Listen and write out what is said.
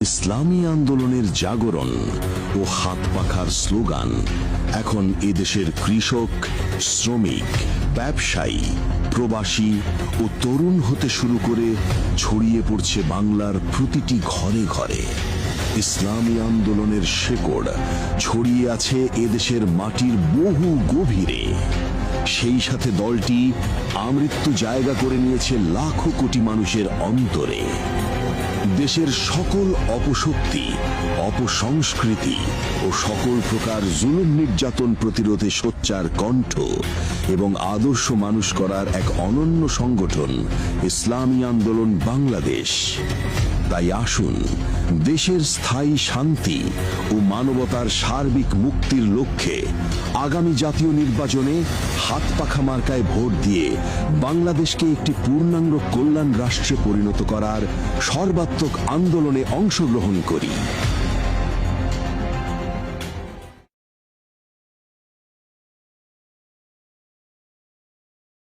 ইসলামী আন্দোলনের জাগরণ ও হাত পাখার স্লোগান এখন এদেশের কৃষক, শ্রমিক, ব্যবসায়ী, প্রবাসী ও তরুণ হতে শুরু করে ছড়িয়ে পড়ছে বাংলার প্রতিটি ঘরে ঘরে। ইসলামী আন্দোলনের শেকড় ছড়িয়ে আছে এদেশের মাটির বহু গভীরে। সেই সাথে দলটি আমৃত্যু জায়গা করে নিয়েছে লাখো কোটি মানুষের অন্তরে। দেশের সকল অপশক্তি, অপসংস্কৃতি ও সকল প্রকার জুলুম নির্যাতন প্রতিরোধে সোচ্চার কণ্ঠ এবং আদর্শ মানুষ করার এক অনন্য সংগঠন ইসলামী আন্দোলন বাংলাদেশ। তাই আসুন, দেশের স্থায়ী শান্তি ও মানবতার সার্বিক মুক্তির লক্ষ্যে আগামী জাতীয় নির্বাচনে হাত পাখা মার্কায় ভোট দিয়ে বাংলাদেশকে একটি পূর্ণাঙ্গ কল্যাণ রাষ্ট্রে পরিণত করার সর্বাত্মক আন্দোলনে অংশগ্রহণ করি।